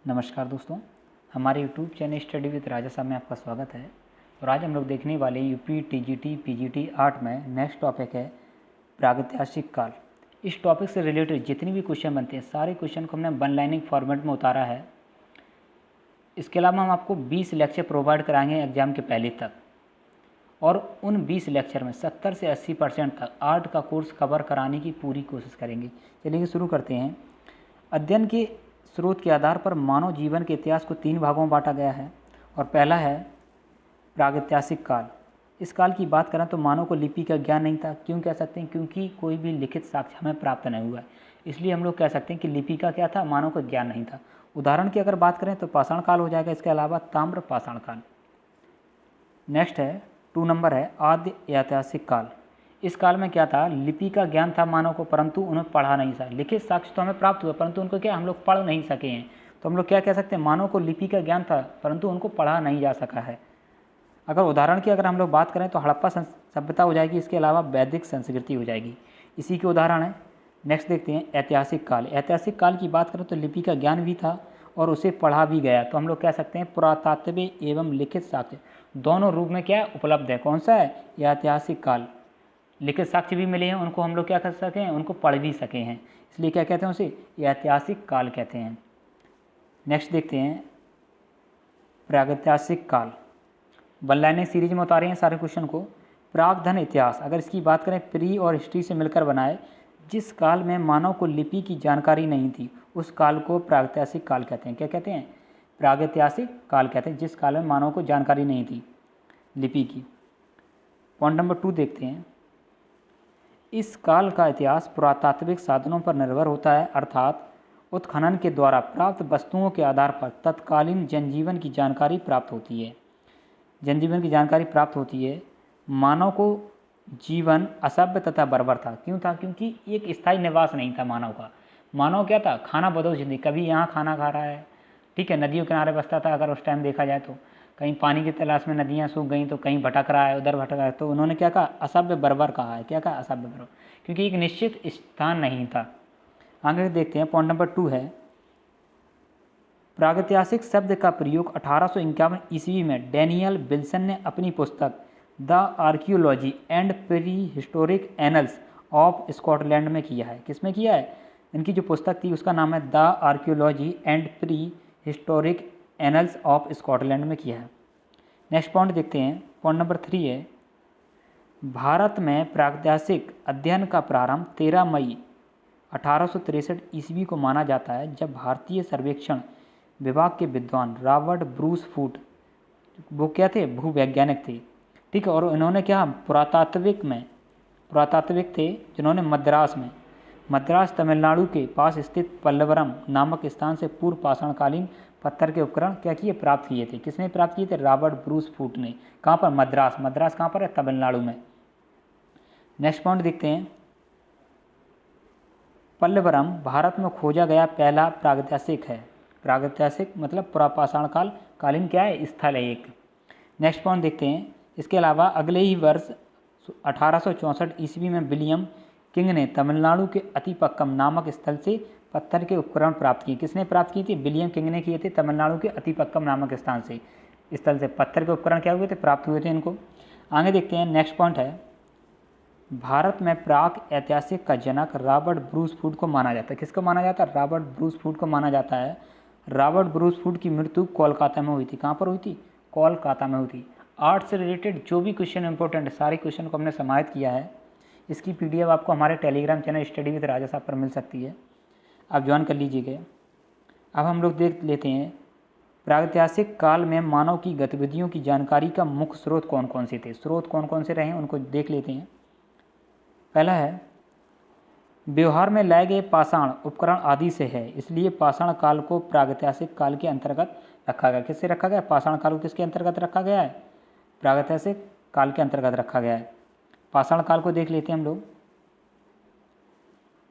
नमस्कार दोस्तों, हमारे यूट्यूब चैनल स्टडी विद राजा साहब में आपका स्वागत है। और आज हम लोग देखने वाले यूपी टीजीटी पीजीटी 8 में नेक्स्ट टॉपिक है प्रागैतिहासिक काल। इस टॉपिक से रिलेटेड जितनी भी क्वेश्चन बनते हैं सारे क्वेश्चन को हमने वन लाइनिंग फॉर्मेट में उतारा है। इसके अलावा हम आपको 20 लेक्चर प्रोवाइड कराएंगे एग्जाम के पहले तक, और उन 20 लेक्चर में 70 से 80% तक आर्ट का कोर्स कवर कराने की पूरी कोशिश करेंगे। चलिए शुरू करते हैं। अध्ययन के स्रोत के आधार पर मानव जीवन के इतिहास को 3 भागों में बांटा गया है, और पहला है प्रागैतिहासिक काल। इस काल की बात करें तो मानव को लिपि का ज्ञान नहीं था। क्यों कह सकते हैं? क्योंकि कोई भी लिखित साक्ष्य हमें प्राप्त नहीं हुआ है, इसलिए हम लोग कह सकते हैं कि लिपि का क्या था, मानव को ज्ञान नहीं था। उदाहरण की अगर बात करें तो पाषाण काल हो जाएगा। इसके अलावा ताम्र पाषाण काल। नेक्स्ट है 2 नंबर है आद्य ऐतिहासिक काल। इस काल में क्या था, लिपि का ज्ञान था मानव को, परंतु उन्हें पढ़ा नहीं था। लिखित साक्ष्य तो हमें प्राप्त हुआ, परंतु उनको क्या हम लोग पढ़ नहीं सके हैं। तो हम लोग क्या कह सकते हैं, मानव को लिपि का ज्ञान था परंतु उनको पढ़ा नहीं जा सका है। अगर उदाहरण की अगर हम लोग बात करें तो हड़प्पा सभ्यता हो जाएगी। इसके अलावा वैदिक संस्कृति हो जाएगी। इसी के उदाहरण है। नेक्स्ट देखते हैं ऐतिहासिक काल। ऐतिहासिक काल की बात करें तो लिपि का ज्ञान भी था और उसे पढ़ा भी गया। तो हम लोग कह सकते हैं पुरातात्विक एवं लिखित साक्ष्य दोनों रूप में क्या उपलब्ध है। कौन सा है? ऐतिहासिक काल। लिखित साक्ष्य भी मिले हैं, उनको हम लोग क्या कर सके हैं, उनको पढ़ भी सके हैं, इसलिए क्या कहते हैं, उसे ऐतिहासिक काल कहते हैं। नेक्स्ट देखते हैं प्रागैतिहासिक काल। वन लाइनिंग सीरीज में उतारे हैं सारे क्वेश्चन को। प्रागधन इतिहास, अगर इसकी बात करें प्री और हिस्ट्री से मिलकर बनाए, जिस काल में मानव को लिपि की जानकारी नहीं थी उस काल को प्रागैतिहासिक काल कहते हैं। क्या कहते हैं? प्रागैतिहासिक काल कहते हैं जिस काल में मानव को जानकारी नहीं थी लिपि की। पॉइंट नंबर 2 देखते हैं। इस काल का इतिहास पुरातात्विक साधनों पर निर्भर होता है, अर्थात उत्खनन के द्वारा प्राप्त वस्तुओं के आधार पर तत्कालीन जनजीवन की जानकारी प्राप्त होती है। जनजीवन की जानकारी प्राप्त होती है। मानव को जीवन असभ्य तथा बर्बर था। क्यों था? क्योंकि एक स्थायी निवास नहीं था मानव का। मानव क्या था, खाना बदोश जिंदगी। कभी यहाँ खाना खा रहा है, ठीक है, नदियों किनारे बसता था अगर उस टाइम देखा जाए तो। कहीं पानी की तलाश में नदियाँ सूख गई तो कहीं भटक रहा है, उधर भटक रहा है। तो उन्होंने क्या कहा, असभ्य बर्बर कहा है। क्या कहा? असभ्य बर्बर, क्योंकि एक निश्चित स्थान नहीं था। आगे देखते हैं। पॉइंट नंबर 2 है प्रागैतिहासिक शब्द का प्रयोग 1851 ईस्वी में डैनियल विल्सन ने अपनी पुस्तक the archaeology and pre historic annuls of Scotland में किया है। किसमें किया है? इनकी जो पुस्तक थी उसका नाम है the archaeology and pre historic annuls of Scotland में किया है। नेक्स्ट पॉइंट देखते हैं। पॉइंट नंबर 3 है भारत में प्रागैतिहासिक अध्ययन का प्रारंभ 13 मई 1863 ईस्वी को माना जाता है, जब भारतीय सर्वेक्षण विभाग के विद्वान रॉबर्ट ब्रूस फूट, वो क्या थे, भूवैज्ञानिक थे, ठीक है, और इन्होंने क्या पुरातात्विक थे जिन्होंने मद्रास तमिलनाडु के पास स्थित पल्लवरम नामक स्थान से पूर्व पाषाणकालीन पत्थर के उपकरण क्या किए, प्राप्त किए थे। किसने प्राप्त किए थे? रॉबर्ट ब्रूस फूट ने। कहाँ पर? मद्रास कहाँ पर है? तमिलनाडु में। नेक्स्ट पॉइंट देखते हैं। पल्लवरम भारत में खोजा गया पहला प्रागैतिहासिक है। प्रागैतिहासिक मतलब पुरापाषाण कालीन क्या है, स्थल है एक। नेक्स्ट पॉइंट देखते हैं। इसके अलावा अगले ही वर्ष 1864 ईस्वी में विलियम किंग ने तमिलनाडु के अतिपक्कम नामक स्थल से पत्थर के उपकरण प्राप्त किए। किसने प्राप्त किए थे? विलियम किंग ने किए थे। तमिलनाडु के अतिपक्कम नामक स्थल से पत्थर के उपकरण क्या हुए थे, प्राप्त हुए थे इनको। आगे देखते हैं। नेक्स्ट पॉइंट है भारत में प्राग ऐतिहासिक का जनक रॉबर्ट ब्रूस फूट को माना जाता है। किसको माना जाता है? रॉबर्ट ब्रूस फूट को माना जाता है। रॉबर्ट ब्रूस फूट की मृत्यु कोलकाता में हुई थी। कहाँ पर हुई थी? कोलकाता में हुई थी। आर्ट से रिलेटेड जो भी क्वेश्चन इंपॉर्टेंट है सारे क्वेश्चन को हमने समाहित किया है। इसकी पीडीएफ आपको हमारे टेलीग्राम चैनल स्टडी विद राजा साहब पर मिल सकती है, आप ज्वाइन कर लीजिएगा। अब हम लोग देख लेते हैं प्रागैतिहासिक काल में मानव की गतिविधियों की जानकारी का मुख्य स्रोत कौन कौन से थे। स्रोत कौन कौन से रहे हैं उनको देख लेते हैं। पहला है व्यवहार में लाए गए पाषाण उपकरण आदि से है, इसलिए पाषाण काल को प्रागैतिहासिक काल के अंतर्गत रखा गया। किससे रखा गया? पाषाण काल को किसके अंतर्गत रखा गया है? प्रागैतिहासिक काल के अंतर्गत रखा गया है। पाषाण काल को देख लेते हैं हम लोग।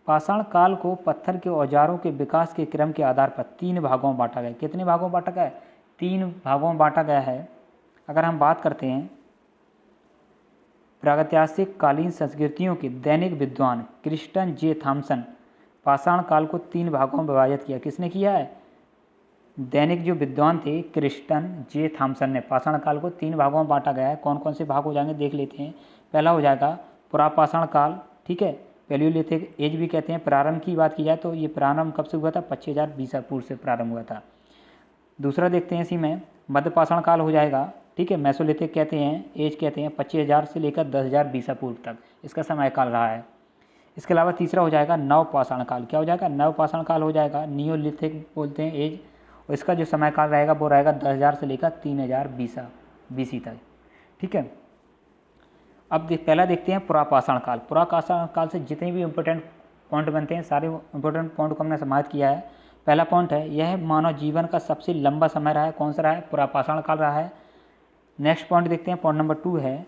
पाषाण काल को पत्थर के औजारों के विकास के क्रम के आधार पर 3 भागों में बांटा गया। कितने भागों में बांटा गया है? 3 भागों में बांटा गया है। अगर हम बात करते हैं प्रागैतिहासिक कालीन संस्कृतियों के दैनिक विद्वान क्रिस्टन जे थॉमसन पाषाण काल को 3 भागों में विभाजित किया। किसने किया है? दैनिक जो विद्वान थे क्रिस्टन जे थॉमसन ने पाषाण काल को 3 भागों में बांटा गया है। कौन कौन से भाग हो जाएंगे देख लेते हैं। पहला हो जाएगा पुरापाषाण काल, ठीक है, पैलियोलिथिक एज भी कहते हैं। प्रारंभ की बात की जाए तो ये प्रारंभ कब से हुआ था, 25,000 बीसा पूर्व से प्रारंभ हुआ था। दूसरा देखते हैं इसी में मध्यपाषाण काल हो जाएगा, ठीक है, मेसोलिथिक कहते हैं, एज कहते हैं 25,000 से लेकर 10,000 बीसा पूर्व तक इसका समय काल रहा है। इसके अलावा तीसरा हो जाएगा नवपाषाण काल। क्या हो जाएगा, नवपाषाण काल हो जाएगा, नियोलिथिक बोलते हैं एज, और इसका जो समय काल रहेगा वो रहेगा 10,000 से लेकर 3,000 बीसी तक, ठीक है। अब पहला देखते हैं पुरापाषाण काल। पुरापाषाण काल से जितने भी इंपॉर्टेंट पॉइंट बनते हैं सारे इंपॉर्टेंट पॉइंट को हमने समाहित किया है। पहला पॉइंट है यह मानव जीवन का सबसे लंबा समय रहा है। कौन सा रहा है, पुरापाषाण काल रहा है। नेक्स्ट पॉइंट देखते हैं, पॉइंट नंबर 2 है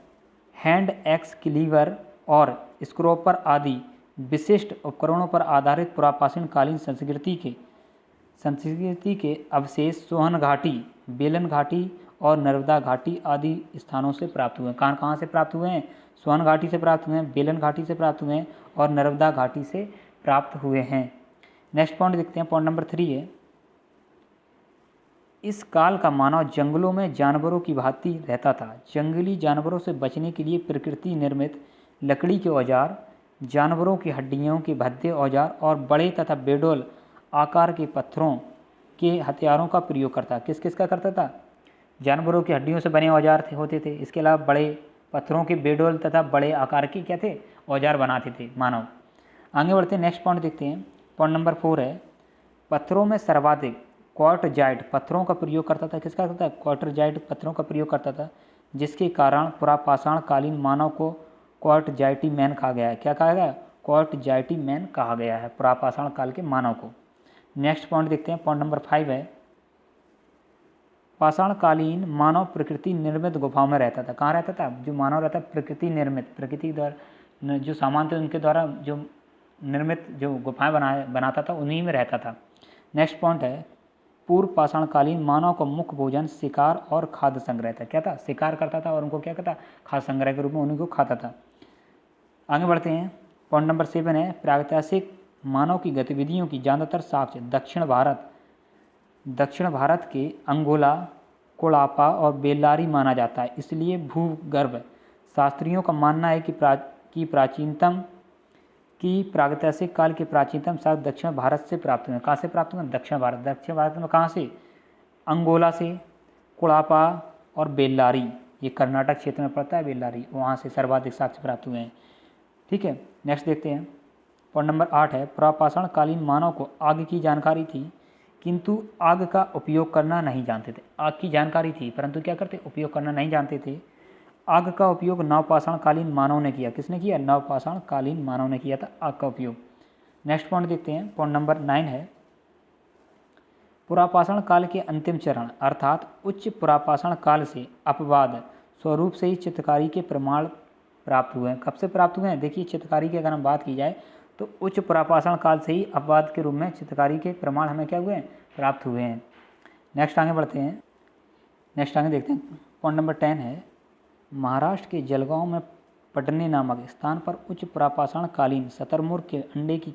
हैंड एक्स क्लीवर और स्क्रोपर आदि विशिष्ट उपकरणों पर आधारित पुरापाषाण कालीन संस्कृति के अवशेष सोहन घाटी, बेलन घाटी और नर्मदा घाटी आदि स्थानों से प्राप्त हुए हैं। कहाँ से प्राप्त हुए हैं, सोहन घाटी से प्राप्त हुए हैं, बेलन घाटी से प्राप्त हुए हैं और नर्मदा घाटी से प्राप्त हुए हैं। नेक्स्ट पॉइंट देखते हैं, पॉइंट नंबर 3 है इस काल का मानव जंगलों में जानवरों की भांति रहता था। जंगली जानवरों से बचने के लिए प्रकृति निर्मित लकड़ी के औजार, जानवरों की हड्डियों के भद्दे औजार और बड़े तथा बेडोल आकार के पत्थरों के हथियारों का प्रयोग करता। किस किस का करता था, जानवरों की हड्डियों से बने औजार होते थे, इसके अलावा बड़े पत्थरों के बेडोल तथा बड़े आकार के क्या थे, औजार बनाते थे मानव। आगे बढ़ते हैं, नेक्स्ट पॉइंट देखते हैं, पॉइंट नंबर 4 है पत्थरों में सर्वाधिक क्वार्टजाइट पत्थरों का प्रयोग करता था। किसका करता था, क्वार्टजाइट पत्थरों का प्रयोग करता था, जिसके कारण पुरापाषाण कालीन मानव को क्वार्टजाइटी मैन कहा गया है। क्या कहा गया, क्वार्टजाइटी मैन कहा गया है पुरापाषाण काल के मानव को। नेक्स्ट पॉइंट देखते हैं, पॉइंट नंबर 5 है पाषाण कालीन मानव प्रकृति निर्मित गुफाओं में रहता था। कहाँ रहता था, जो मानव रहता प्रकृति निर्मित, प्रकृति द्वारा जो सामान थे उनके द्वारा जो निर्मित जो गुफाएं बनाता था उन्हीं में रहता था। नेक्स्ट पॉइंट है पूर्व पाषाण कालीन मानव का मुख्य भोजन शिकार और खाद्य संग्रह था। क्या था, शिकार करता था और उनको क्या करता, खाद्य संग्रह के रूप में उन्हीं को खाता था। आगे बढ़ते हैं, पॉइंट नंबर 7 है प्रागैतिहासिक मानव की गतिविधियों की ज़्यादातर साक्ष्य दक्षिण भारत के अंगोला, कोलापा और बेल्लारी माना जाता है। इसलिए भूगर्भ शास्त्रियों का मानना है कि प्रागैतिहासिक काल के प्राचीनतम साक्ष्य दक्षिण भारत से प्राप्त हुए। कहाँ से प्राप्त हुए, दक्षिण भारत में कहाँ से, अंगोला से, कोलापा और बेल्लारी, ये कर्नाटक क्षेत्र में पड़ता है बेल्लारी, वहाँ से सर्वाधिक साक्ष्य प्राप्त हुए हैं, ठीक है। नेक्स्ट देखते हैं, पॉइंट नंबर 8 है पुरापाषाण कालीन मानव को आग की जानकारी थी किंतु आग का उपयोग करना नहीं जानते थे। आग की जानकारी थी परंतु क्या करते, उपयोग करना नहीं जानते थे। आग का उपयोग नवपाषाण कालीन मानव ने किया। किसने किया, नवपाषाण कालीन मानव ने किया था आग का उपयोग। नेक्स्ट पॉइंट देखते हैं, पॉइंट नंबर 9 है पुरापाषाण काल के अंतिम चरण अर्थात उच्च पुरापाषाण काल से अपवाद स्वरूप से ही चित्रकारी के प्रमाण प्राप्त हुए हैं। कब से प्राप्त हुए हैं, देखिए चित्रकारी की अगर हम बात की जाए तो उच्च पुरापाषाण काल से ही अपवाद के रूप में चित्रकारी के प्रमाण हमें क्या हुए हैं, प्राप्त हुए हैं। नेक्स्ट आगे बढ़ते हैं, नेक्स्ट आगे देखते हैं, पॉइंट नंबर 10 है महाराष्ट्र के जलगांव में पटने नामक स्थान पर उच्च पुरापाषाण कालीन शतुरमुर्ग के अंडे की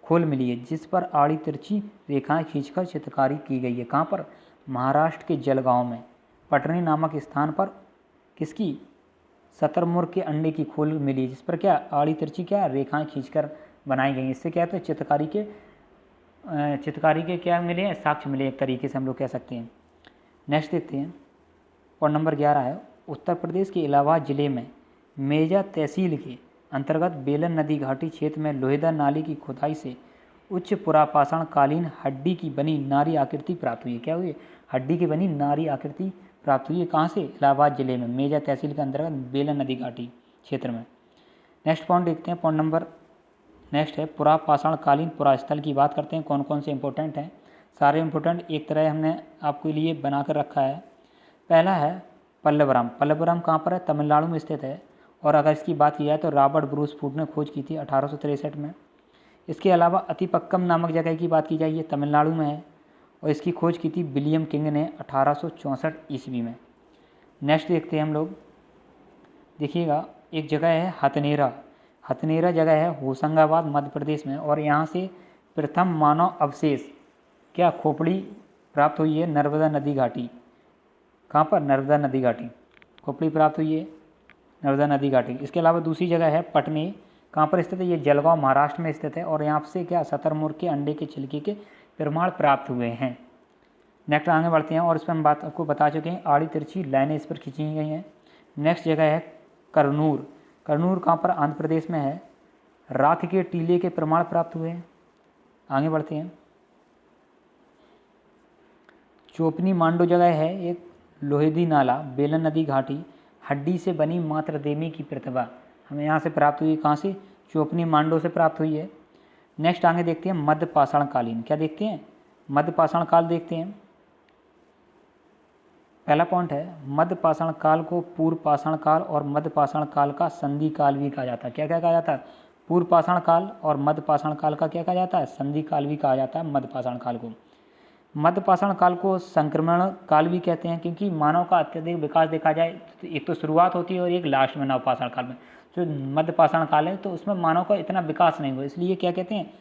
खोल मिली है, जिस पर आड़ी तिरछी रेखाएं खींचकर चित्रकारी की गई है। कहाँ पर, महाराष्ट्र के जलगांव में पटने नामक स्थान पर किसकी, शतुरमुर्ग के अंडे की खोल मिली, जिस पर क्या आड़ी तिरछी क्या रेखाएं खींचकर बनाई गई। इससे क्या है, तो चित्रकारी के क्या मिले हैं, साक्ष्य मिले, एक तरीके से हम लोग कह सकते हैं। नेक्स्ट देखते हैं, पॉइंट नंबर 11 है उत्तर प्रदेश के इलाहाबाद जिले में मेजा तहसील के अंतर्गत बेलन नदी घाटी क्षेत्र में लोहेदा नाली की खुदाई से उच्च पुरापाषाण कालीन हड्डी की बनी नारी आकृति प्राप्त हुई है। क्या हुई, हड्डी की बनी नारी आकृति प्राप्त हुई है। कहाँ से, इलाहाबाद जिले में मेजा तहसील के अंतर्गत बेलन नदी घाटी क्षेत्र में। नेक्स्ट पॉइंट देखते हैं, पॉइंट नंबर नेक्स्ट है पुरापाषाण कालीन पुरास्थल की बात करते हैं, कौन कौन से इंपॉर्टेंट हैं। सारे इंपॉर्टेंट एक तरह हमने आपके लिए बना कर रखा है। पहला है पल्लवराम। पल्लवराम कहाँ पर है, तमिलनाडु में स्थित है। और अगर इसकी बात की जाए तो रॉबर्ट ब्रूस फूड ने खोज की थी 1863 में। इसके अलावा अतिपक्कम नामक जगह की बात की जाए, ये तमिलनाडु में है और इसकी खोज की थी विलियम किंग ने 1864 ईस्वी में। नेक्स्ट देखते हैं हम लोग, देखिएगा एक जगह है हथनेरा। हथनेरा जगह है होशंगाबाद मध्य प्रदेश में और यहाँ से प्रथम मानव अवशेष क्या खोपड़ी प्राप्त हुई है नर्मदा नदी घाटी। कहाँ पर? नर्मदा नदी घाटी। खोपड़ी प्राप्त हुई है नर्मदा नदी घाटी। इसके अलावा दूसरी जगह है पटनी। कहाँ पर स्थित है? ये जलगांव महाराष्ट्र में स्थित है और यहाँ से क्या शतुरमुर्ग के अंडे के छिलके के प्रमाण प्राप्त हुए हैं। नेक्स्ट आगे बढ़ते हैं और इस पर हम बात आपको बता चुके हैं, आड़ी तिरछी लाइनें इस पर खींची गई हैं। नेक्स्ट जगह है करनूर। करनूर कहाँ पर? आंध्र प्रदेश में है। राख के टीले के प्रमाण प्राप्त हुए हैं। आगे बढ़ते हैं। चोपनी मांडो जगह है एक, लोहेदी नाला, बेलन नदी घाटी, हड्डी से बनी मात्रदेवी की प्रतिभा हमें यहाँ से प्राप्त हुई। कहाँ से? चोपनी मांडो से प्राप्त हुई है। नेक्स्ट आगे देखते हैं मध्य पाषाण कालीन। क्या देखते हैं? मध्य पाषाण काल देखते हैं। पहला पॉइंट है मध्य पाषाण काल को पूर्व पाषाण काल और मध्य पाषाण काल का संधि काल भी कहा जाता है। क्या क्या कहा जाता है? पूर्व पाषाण काल और मध्य पाषाण काल का क्या कहा जाता है? संधि काल भी कहा जाता है मध्य पाषाण काल को। मध्य पाषाण काल को संक्रमण काल भी कहते हैं, क्योंकि मानव का अत्यधिक विकास देखा जाए तो एक तो शुरुआत होती है और एक लास्ट में नवपाषाण काल में। जो मध्य पाषाण काल है तो उसमें मानव का इतना विकास नहीं हुआ, इसलिए क्या कहते हैं?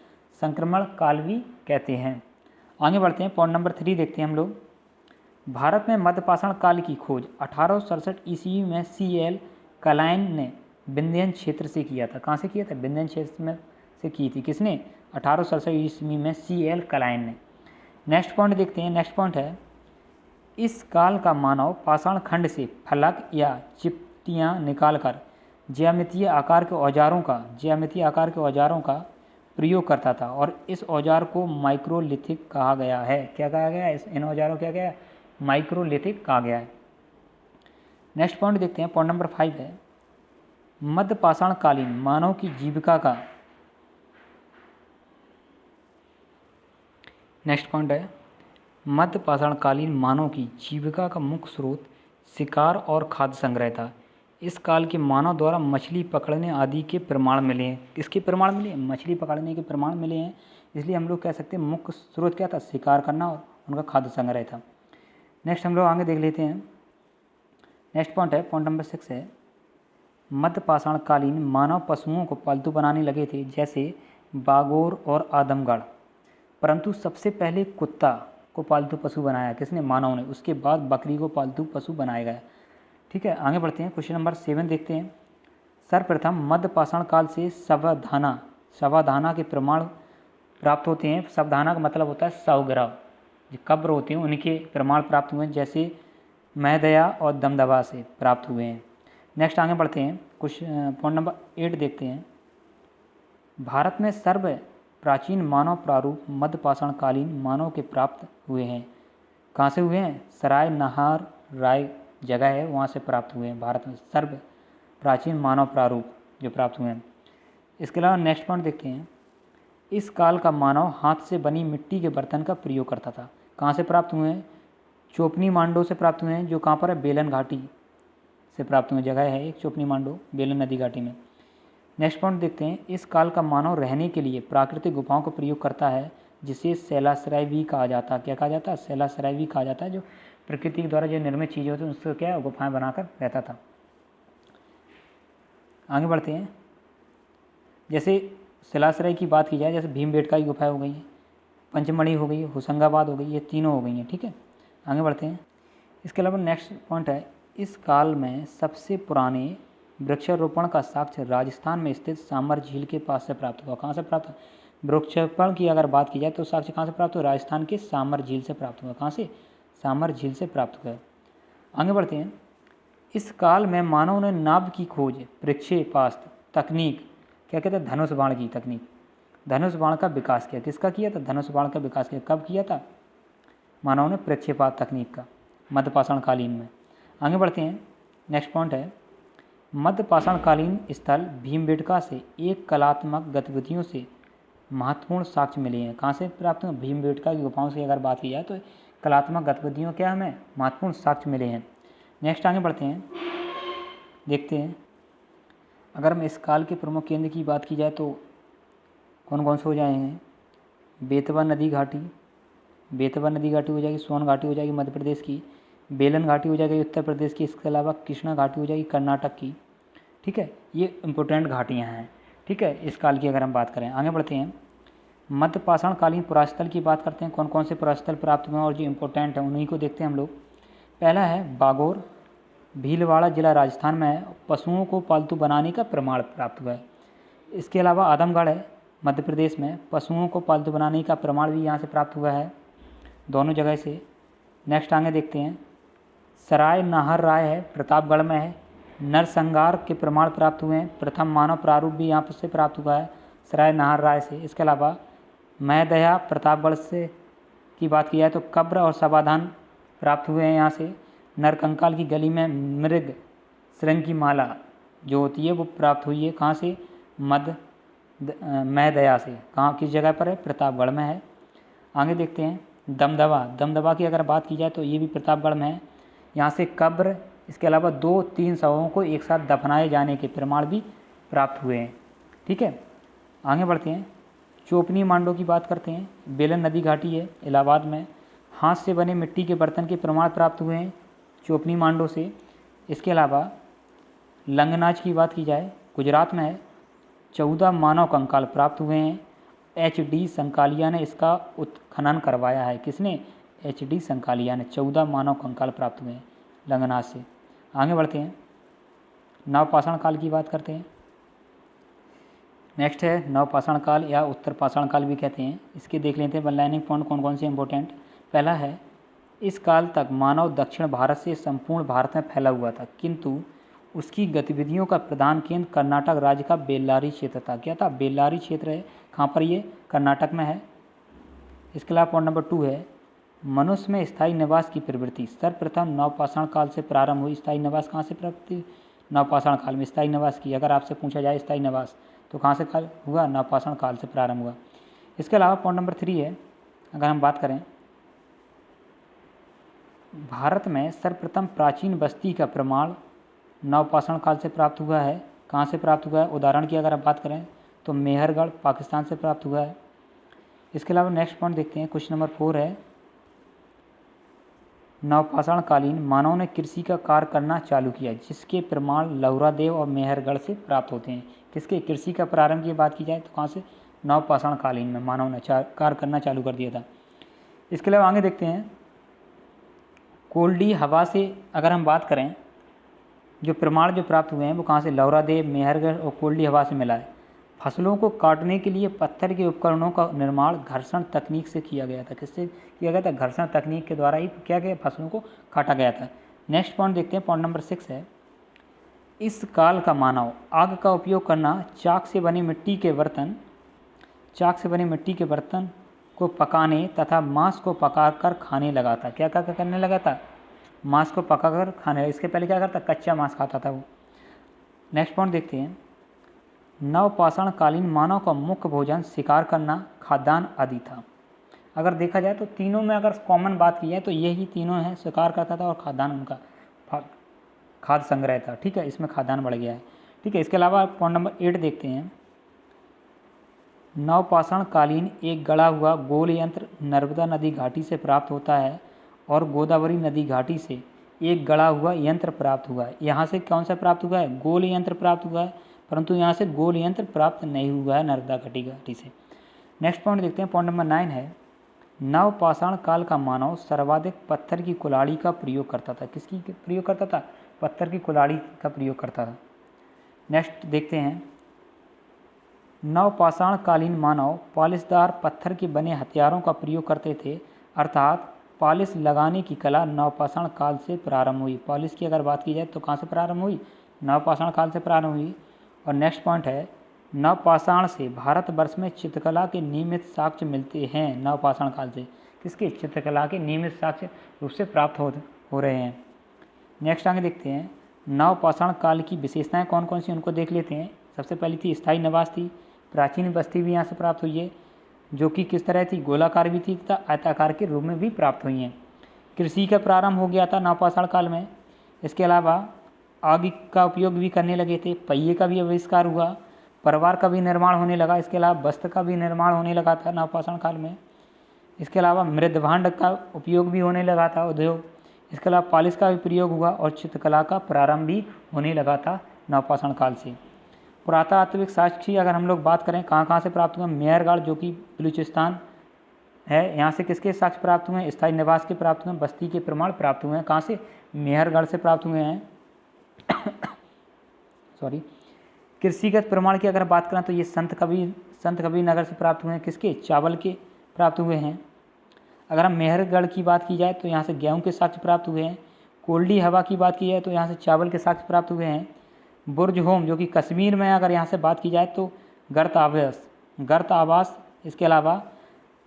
संक्रमण काल भी कहते हैं। आगे बढ़ते हैं, पॉइंट नंबर 3 देखते हैं हम लोग। भारत में मध्य पाषाण काल की खोज 1867 ईस्वी में C.L. कलाइन ने विंध्यन क्षेत्र से किया था। कहाँ से किया था? विंध्यन क्षेत्र में से की थी। किसने? 1867 ईस्वी में C.L. कलाइन ने। नेक्स्ट पॉइंट देखते हैं। नेक्स्ट पॉइंट है इस काल का मानव पाषाण खंड से फलक या चिपटियाँ निकालकर ज्यामितीय आकार के औजारों का प्रयोग करता था और इस औजार को माइक्रोलिथिक कहा गया है। क्या कहा गया है? इन औजारों क्या गया है? माइक्रोलिथिक कहा गया है। नेक्स्ट पॉइंट देखते हैं, पॉइंट नंबर 5 है मध्य पाषाण कालीन मानव की जीविका का। नेक्स्ट पॉइंट है मध्य पाषाण कालीन मानव की जीविका का मुख्य स्रोत शिकार और खाद्य संग्रह था। इस काल के मानव द्वारा मछली पकड़ने आदि के प्रमाण मिले हैं। किसके प्रमाण मिले? मछली पकड़ने के प्रमाण मिले हैं। इसलिए हम लोग कह सकते हैं मुख्य स्रोत क्या था? शिकार करना और उनका खाद्य संग्रह था। नेक्स्ट हम लोग आगे देख लेते हैं। नेक्स्ट पॉइंट है, पॉइंट नंबर 6 है मध्य पाषाण कालीन मानव पशुओं को पालतू बनाने लगे थे, जैसे बागोर और आदमगढ़। परंतु सबसे पहले कुत्ता को पालतू पशु बनाया किसने? मानव ने। उसके बाद बकरी को पालतू पशु बनाया गया। ठीक है, आगे बढ़ते हैं। क्वेश्चन नंबर 7 देखते हैं। सर्वप्रथम मध्य पाषाण काल से शवाधाना के प्रमाण प्राप्त होते हैं। शवधाना का मतलब होता है शवग्रह, जो कब्र होते हैं उनके प्रमाण प्राप्त हुए हैं, जैसे महदया और दमदमा से प्राप्त हुए हैं। नेक्स्ट आगे बढ़ते हैं। कुछ पॉइंट नंबर 8 देखते हैं। भारत में सर्व प्राचीन मानव प्रारूप मध्य पाषाण कालीन मानव के प्राप्त हुए हैं। कहाँ से हुए हैं? सराय नहार राय जगह है, वहाँ से प्राप्त हुए हैं। भारत में सर्व प्राचीन मानव प्रारूप जो प्राप्त हुए हैं। इसके अलावा नेक्स्ट पॉइंट देखते हैं। इस काल का मानव हाथ से बनी मिट्टी के बर्तन का प्रयोग करता था। कहाँ से प्राप्त हुए हैं? चोपनी मांडो से प्राप्त हुए हैं, जो कहाँ पर है? बेलन घाटी से प्राप्त हुए जगह है एक चोपनी मांडो, बेलन नदी घाटी में। नेक्स्ट पॉइंट देखते हैं। इस काल का मानव रहने के लिए प्राकृतिक गुफाओं का प्रयोग करता है, जिसे शैलाश्रय भी कहा जाता है। क्या कहा जाता है? शैलाश्रय भी कहा जाता है। जो प्रकृति के द्वारा जो निर्मित चीज़ें होती हैं उसको क्या गुफाएं बनाकर रहता था। आगे बढ़ते हैं। जैसे शैलाश्रय की बात की जाए, जैसे भीमबेटका की गुफाएं हो गई हैं, पंचमढ़ी हो गई, होशंगाबाद हो गई, ये तीनों हो गई हैं। ठीक है, आगे बढ़ते हैं। इसके अलावा नेक्स्ट पॉइंट है, इस काल में सबसे पुराने वृक्षारोपण का साक्ष्य राजस्थान में स्थित सामर झील के पास से प्राप्त हुआ। कहाँ से प्राप्त हुआ? वृक्षारोपण की अगर बात की जाए तो साक्ष्य कहाँ से प्राप्त हुआ? राजस्थान के सामर झील से प्राप्त हुआ। कहाँ से? सामर झील से प्राप्त हुआ। आगे बढ़ते हैं। इस काल में मानव ने नाव की खोज, प्रक्षेपास्त्र तकनीक, क्या कहते हैं? धनुष बाण की तकनीक, धनुष बाण का विकास किया। किसका किया था? धनुष बाण का विकास किया। कब किया था? मानव ने प्रक्षेपास्त्र तकनीक का, मध्य पाषाण कालीन में। आगे बढ़ते हैं। नेक्स्ट पॉइंट है, मध्य पाषाण कालीन स्थल भीमबेटका से एक कलात्मक गतिविधियों से महत्वपूर्ण साक्ष्य मिले हैं। कहाँ से प्राप्त हुए? भीमबेटका की गुफाओं से अगर बात की जाए तो कलात्मक गतिविधियों क्या हमें महत्वपूर्ण साक्ष्य मिले हैं। नेक्स्ट आगे बढ़ते हैं, देखते हैं। अगर हम इस काल के प्रमुख केंद्र की बात की जाए तो कौन कौन से हो जाएंगे? बेतवा नदी घाटी हो जाएगी, सोन घाटी हो जाएगी मध्य प्रदेश की, बेलन घाटी हो जाएगी उत्तर प्रदेश की, इसके अलावा कृष्णा घाटी हो जाएगी कर्नाटक की। ठीक है, ये इम्पोर्टेंट घाटियाँ हैं। ठीक है, इस काल की अगर हम बात करें। आगे बढ़ते हैं। मध्य पाषाणकालीन पुरास्थल की बात करते हैं, कौन कौन से पुरास्थल प्राप्त हुए हैं और जो इम्पोर्टेंट है उन्हीं को देखते हैं हम लोग। पहला है बागोर, भीलवाड़ा जिला राजस्थान में है, पशुओं को पालतू बनाने का प्रमाण प्राप्त हुआ है। इसके अलावा आदमगढ़ है मध्य प्रदेश में, पशुओं को पालतू बनाने का प्रमाण भी यहाँ से प्राप्त हुआ है, दोनों जगह से। नेक्स्ट आगे देखते हैं, सराय नाहर राय है, प्रतापगढ़ में है, नरसंहार के प्रमाण प्राप्त हुए हैं, प्रथम मानव प्रारूप भी यहाँ से प्राप्त हुआ है सराय नाहर राय से। इसके अलावा मैदया प्रतापगढ़ से की बात की जाए तो कब्र और समाधान प्राप्त हुए हैं यहाँ से। नरकंकाल की गली में मृग श्रृंग की माला जो होती है वो प्राप्त हुई है, कहाँ से, मैदया से। कहाँ, किस जगह पर है, प्रतापगढ़ में है। आगे देखते हैं दमदवा, दमदवा की अगर बात की जाए तो ये भी प्रतापगढ़ में है, यहाँ से कब्र, इसके अलावा 2-3 शवों को एक साथ दफनाए जाने के प्रमाण भी प्राप्त हुए हैं। ठीक है, आगे बढ़ते हैं, चोपनी मांडो की बात करते हैं, बेलन नदी घाटी है इलाहाबाद में, हाथ से बने मिट्टी के बर्तन के प्रमाण प्राप्त हुए हैं चोपनी मांडो से। इसके अलावा लंगनाच की बात की जाए, गुजरात में है, 14 मानव कंकाल प्राप्त हुए हैं। HD संकालिया ने इसका उत्खनन करवाया है, किसने, HD संकालिया ने। 14 मानव कंकाल प्राप्त हुए हैं लंगनाच से। आगे बढ़ते हैं, नवपाषाण काल की बात करते हैं। नेक्स्ट है नवपाषाण काल या उत्तर पाषाण काल भी कहते हैं। इसके देख लेते हैं लाइनिंग पॉइंट कौन कौन से इंपॉर्टेंट। पहला है, इस काल तक मानव दक्षिण भारत से संपूर्ण भारत में फैला हुआ था, किंतु उसकी गतिविधियों का प्रधान केंद्र कर्नाटक राज्य का बेल्लारी क्षेत्र था। क्या था, बेल्लारी क्षेत्र है, कहाँ पर, ये कर्नाटक में है। इसके अलावा पॉइंट नंबर 2 है, मनुष्य में स्थायी निवास की प्रवृत्ति सर्वप्रथम नवपाषाण काल से प्रारंभ हुई। स्थायी निवास कहाँ से प्राप्त हुई, नवपाषाण काल में स्थायी निवास की। अगर आपसे पूछा जाए स्थायी निवास तो कहाँ से काल हुआ, नवपाषाण काल से प्रारंभ हुआ। इसके अलावा पॉइंट नंबर 3 है, अगर हम बात करें, भारत में सर्वप्रथम प्राचीन बस्ती का प्रमाण नवपाषाण काल से प्राप्त हुआ है। कहाँ से प्राप्त हुआ है, उदाहरण की अगर आप बात करें तो मेहरगढ़ पाकिस्तान से प्राप्त हुआ है। इसके अलावा नेक्स्ट पॉइंट देखते हैं, क्वेश्चन नंबर 4 है, नवपाषाण कालीन मानव ने कृषि का कार्य करना चालू किया, जिसके प्रमाण लहुरादेव और मेहरगढ़ से प्राप्त होते हैं। किसके, कृषि का प्रारंभ की बात की जाए तो कहाँ से, नवपाषाण कालीन में मानव ने कार्य करना चालू कर दिया था। इसके अलावा आगे देखते हैं, कोल्डी हवा से अगर हम बात करें, जो प्रमाण जो प्राप्त हुए हैं वो कहाँ से, लहुरादेव, मेहरगढ़ और कोल्डी हवा से मिला है। फसलों को काटने के लिए पत्थर के उपकरणों का निर्माण घर्षण तकनीक से किया गया था। किससे किया गया था, घर्षण तकनीक के द्वारा ही क्या गया, फसलों को काटा गया था। नेक्स्ट पॉइंट देखते हैं, पॉइंट नंबर 6 है, इस काल का मानव आग का उपयोग करना, चाक से बने मिट्टी के बर्तन को पकाने तथा मांस को पकाकर खाने लगा था। क्या क्या करने लगा था, मांस को पकाकर खाने। इसके पहले क्या करता, कच्चा मांस खाता था वो। नेक्स्ट पॉइंट देखते हैं, नवपाषाण कालीन मानव का मुख्य भोजन शिकार करना, खाद्यान्न आदि था। अगर देखा जाए तो तीनों में अगर कॉमन बात की जाए तो यही तीनों हैं, शिकार करता था और खाद्यान्न उनका खाद्य संग्रह था। ठीक है, इसमें खाद्यान्न बढ़ गया है। ठीक है, इसके अलावा पॉइंट नंबर 8 देखते हैं, नवपाषाण कालीन एक गड़ा हुआ गोल यंत्र नर्मदा नदी घाटी से प्राप्त होता है और गोदावरी नदी घाटी से एक गड़ा हुआ यंत्र प्राप्त हुआ है। यहाँ से कौन सा प्राप्त हुआ है, गोल यंत्र प्राप्त हुआ है, परंतु यहाँ से गोल यंत्र प्राप्त नहीं हुआ है नर्मदा घाटी से। नेक्स्ट पॉइंट देखते हैं, पॉइंट नंबर 9 है, नवपाषाण काल का मानव सर्वाधिक पत्थर की कुल्हाड़ी का प्रयोग करता था। किसकी प्रयोग करता था, पत्थर की कुल्हाड़ी का प्रयोग करता था। नेक्स्ट देखते हैं, नवपाषाण कालीन मानव पॉलिशदार पत्थर के बने हथियारों का प्रयोग करते थे, अर्थात पॉलिश लगाने की कला नवपाषाण काल से प्रारंभ हुई। पॉलिश की अगर बात की जाए तो कहाँ से प्रारंभ हुई, नवपाषाण काल से प्रारंभ हुई। और नेक्स्ट पॉइंट है, नवपाषाण से भारतवर्ष में चित्रकला के नियमित साक्ष्य मिलते हैं। नवपाषाण काल से किसके, चित्रकला के नियमित साक्ष्य रूप से प्राप्त हो रहे हैं। नेक्स्ट आगे देखते हैं, नवपाषाण काल की विशेषताएं कौन कौन सी उनको देख लेते हैं। सबसे पहली थी स्थायी निवास थी, प्राचीन बस्ती भी यहाँ से प्राप्त हुई है, जो कि किस तरह थी, गोलाकार भी थी तथा आयताकार के रूप में भी प्राप्त हुई हैं। कृषि का प्रारंभ हो गया था नवपाषाण काल में। इसके अलावा आग का उपयोग भी करने लगे थे, पहिए का भी आविष्कार हुआ, परिवार का भी निर्माण होने लगा। इसके अलावा वस्त्र का भी निर्माण होने लगा था नवपाषाण काल में। इसके अलावा मृदभांड का उपयोग भी होने लगा था, उद्योग। इसके अलावा पॉलिश का भी प्रयोग हुआ और चित्रकला का प्रारंभ भी होने लगा था नवपाषाण काल से। पुरातात्विक साक्ष्य अगर हम लोग बात करें कहाँ कहाँ से प्राप्त हुए, मेहरगढ़ जो कि बलूचिस्तान है, यहाँ से किसके साक्ष्य प्राप्त हुए हैं, स्थायी निवास के प्राप्त हुए हैं, बस्ती के प्रमाण प्राप्त हुए हैं। कहाँ से, मेहरगढ़ से प्राप्त हुए हैं। सॉरी, कृषिगत प्रमाण की अगर बात करें तो ये संत कबीर नगर से प्राप्त हुए हैं, किसके, चावल के प्राप्त हुए हैं। अगर हम मेहरगढ़ की बात की जाए तो यहाँ से गेहूं के साक्ष्य प्राप्त हुए हैं। कोल्डी हवा की बात की जाए तो यहाँ से चावल के साक्ष्य प्राप्त हुए हैं। बुर्ज होम जो कि कश्मीर में अगर यहाँ से बात की जाए तो गर्त आवास, इसके अलावा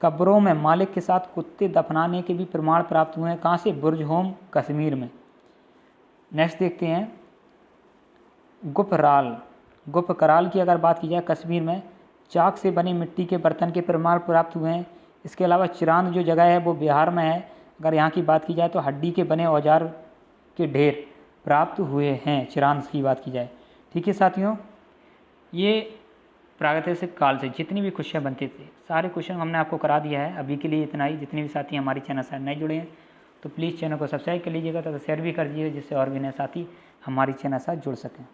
कब्रों में मालिक के साथ कुत्ते दफनाने के भी प्रमाण प्राप्त हुए हैं। कहाँ से, बुर्ज होम कश्मीर में। नेक्स्ट देखते हैं गुपकराल की अगर बात की जाए, कश्मीर में चाक से बने मिट्टी के बर्तन के प्रमाण प्राप्त हुए हैं। इसके अलावा चिरांद जो जगह है वो बिहार में है, अगर यहाँ की बात की जाए तो हड्डी के बने औजार के ढेर प्राप्त हुए हैं, चिरांद की बात की जाए। ठीक है साथियों, ये प्रागैतिहासिक काल से जितनी भी क्वेश्चन बनते थे सारे क्वेश्चन हमने आपको करा दिया है। अभी के लिए इतना ही। जितने भी साथी हमारे चैनल से नए जुड़े हैं तो प्लीज़ चैनल को सब्सक्राइब कर लीजिएगा तथा शेयर भी कर दीजिएगा, जिससे और भी नए साथी हमारी चैनल से जुड़ सकें।